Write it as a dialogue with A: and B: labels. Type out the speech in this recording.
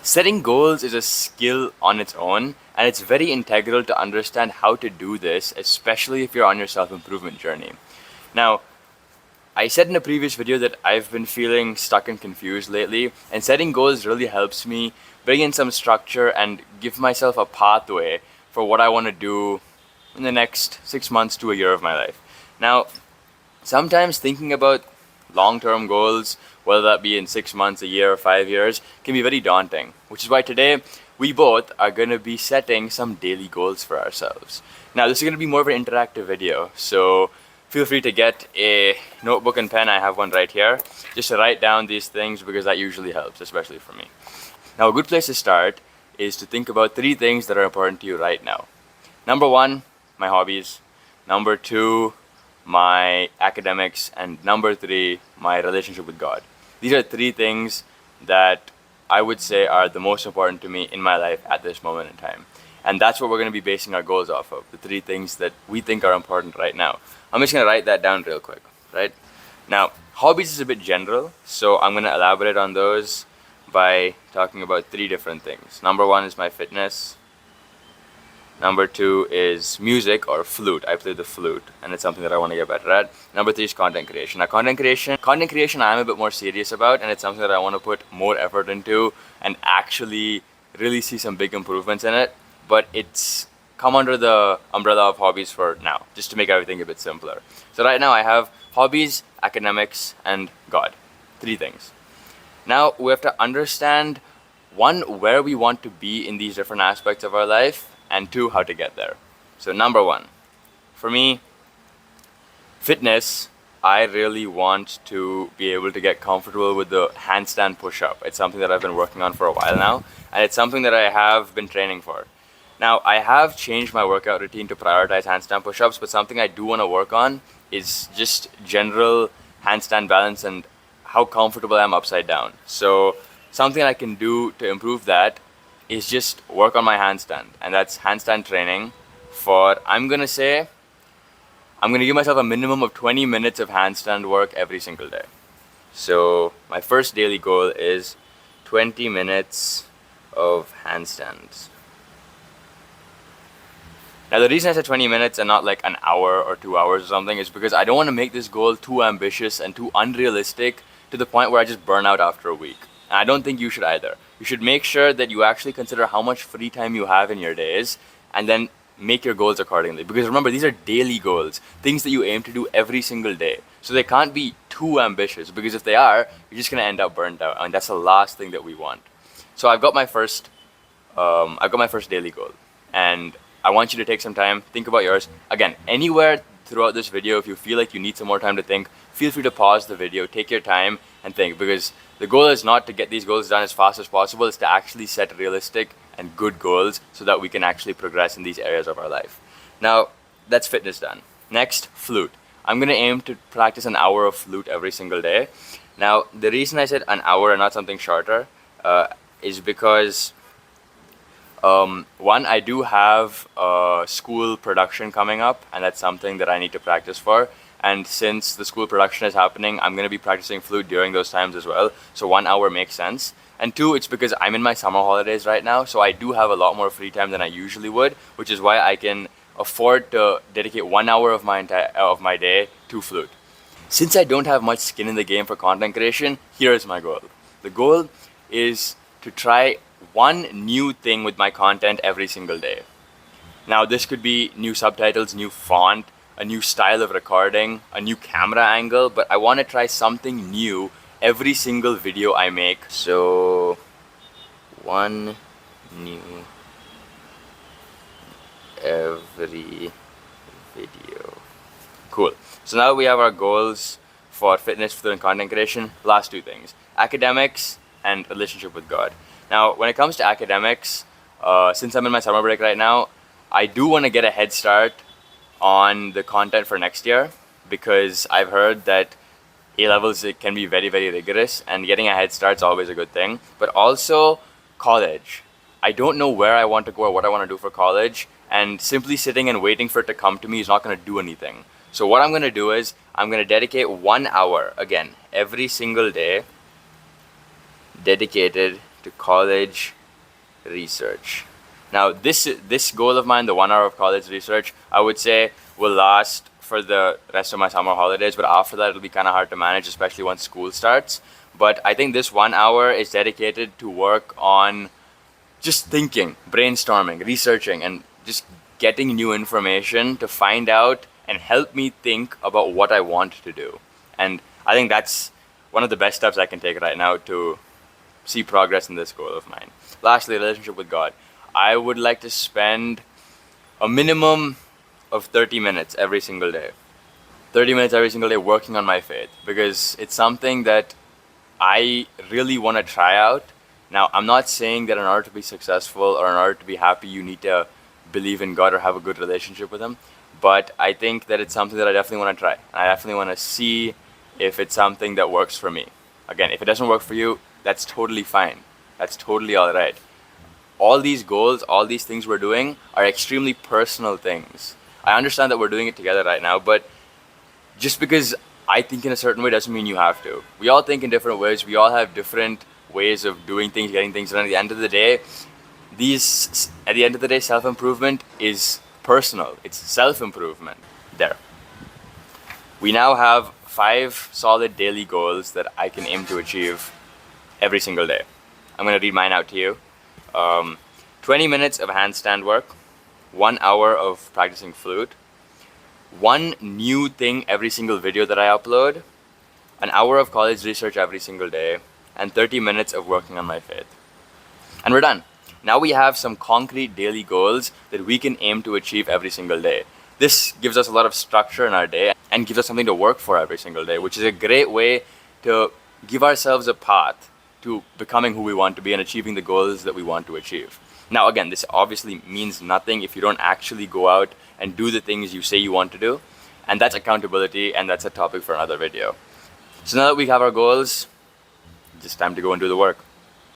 A: Setting goals is a skill on its own, and it's very integral to understand how to do this, especially if you're on your self-improvement journey. Now, I said in a previous video that I've been feeling stuck and confused lately, and setting goals really helps me bring in some structure and give myself a pathway for what I want to do in the next 6 months to a year of my life. Now, sometimes thinking about long-term goals, whether that be in 6 months, a year, or 5 years, can be very daunting, which is why today we both are going to be setting some daily goals for ourselves. Now, this is going to be more of an interactive video, so feel free to get a notebook and pen. I have one right here, just to write down these things because that usually helps, especially for me. Now, a good place to start is to think about 3 things that are important to you right now. Number 1, my hobbies. Number 2, my academics. And number 3, my relationship with God. These are 3 things that I would say are the most important to me in my life at this moment in time. And that's what we're going to be basing our goals off of, the 3 things that we think are important right now. I'm just going to write that down real quick, right? Now, hobbies is a bit general, so I'm going to elaborate on those by talking about 3 different things. Number 1 is my fitness. Number 2 is music or flute. I play the flute, and it's something that I want to get better at. Number 3 is content creation. Now, content creation I'm a bit more serious about, and it's something that I want to put more effort into and actually really see some big improvements in it. But it's come under the umbrella of hobbies for now, just to make everything a bit simpler. So right now I have hobbies, academics, and God. 3 things. Now we have to understand, 1, where we want to be in these different aspects of our life, and 2, how to get there. So number 1, for me, fitness. I really want to be able to get comfortable with the handstand push-up. It's something that I've been working on for a while now, and it's something that I have been training for. Now, I have changed my workout routine to prioritize handstand push-ups, but something I do want to work on is just general handstand balance and how comfortable I am upside down. So something I can do to improve that is just work on my handstand, and that's handstand training for, I'm going to give myself a minimum of 20 minutes of handstand work every single day. So my first daily goal is 20 minutes of handstands. Now, the reason I said 20 minutes and not like an hour or 2 hours or something is because I don't want to make this goal too ambitious and too unrealistic to the point where I just burn out after a week. And I don't think you should either. You should make sure that you actually consider how much free time you have in your days and then make your goals accordingly. Because remember, these are daily goals, things that you aim to do every single day. So they can't be too ambitious, because if they are, you're just going to end up burnt out. And that's the last thing that we want. So I've got my first daily goal. And I want you to take some time, think about yours. Again, anywhere throughout this video, if you feel like you need some more time to think, feel free to pause the video, take your time and think, because the goal is not to get these goals done as fast as possible. It's to actually set realistic and good goals so that we can actually progress in these areas of our life. Now, that's fitness done. Next, flute. I'm going to aim to practice an hour of flute every single day. Now, the reason I said an hour and not something shorter is because 1, I do have a school production coming up, and that's something that I need to practice for. And since the school production is happening, I'm going to be practicing flute during those times as well. So 1 hour makes sense. And 2, it's because I'm in my summer holidays right now, so I do have a lot more free time than I usually would, which is why I can afford to dedicate 1 hour of my day to flute. Since I don't have much skin in the game for content creation, here's my goal. The goal is to try 1 new thing with my content every single day. Now, this could be new subtitles, new font, a new style of recording, a new camera angle, but I want to try something new every single video I make. So 1 new every video. Cool. So now we have our goals for fitness, flute, and content creation. Last 2 things: academics and relationship with God. Now, when it comes to academics, since I'm in my summer break right now, I do want to get a head start on the content for next year, because I've heard that A-levels, it can be very, very rigorous, and getting a head start is always a good thing. But also college. I don't know where I want to go or what I want to do for college, and simply sitting and waiting for it to come to me is not going to do anything. So what I'm going to do is I'm going to dedicate 1 hour, again, every single day, dedicated to college research. Now, this goal of mine, the 1 hour of college research, I would say will last for the rest of my summer holidays. But after that, it'll be kind of hard to manage, especially once school starts. But I think this 1 hour is dedicated to work on just thinking, brainstorming, researching, and just getting new information to find out and help me think about what I want to do. And I think that's one of the best steps I can take right now to see progress in this goal of mine. Lastly, relationship with God. I would like to spend a minimum of 30 minutes every single day. 30 minutes every single day working on my faith, because it's something that I really want to try out. Now, I'm not saying that in order to be successful or in order to be happy, you need to believe in God or have a good relationship with Him. But I think that it's something that I definitely want to try. I definitely want to see if it's something that works for me. Again, if it doesn't work for you, that's totally fine. That's totally all right. All these goals, all these things we're doing are extremely personal things. I understand that we're doing it together right now, but just because I think in a certain way doesn't mean you have to. We all think in different ways. We all have different ways of doing things, getting things done. At the end of the day, self-improvement is personal. It's self-improvement. There. We now have 5 solid daily goals that I can aim to achieve every single day. I'm going to read mine out to you. 20 minutes of handstand work, 1 hour of practicing flute, 1 new thing every single video that I upload, an hour of college research every single day, and 30 minutes of working on my faith. And we're done. Now we have some concrete daily goals that we can aim to achieve every single day. This gives us a lot of structure in our day and gives us something to work for every single day, which is a great way to give ourselves a path to becoming who we want to be and achieving the goals that we want to achieve. Now, again, this obviously means nothing if you don't actually go out and do the things you say you want to do. And that's accountability, and that's a topic for another video. So now that we have our goals, it's just time to go and do the work.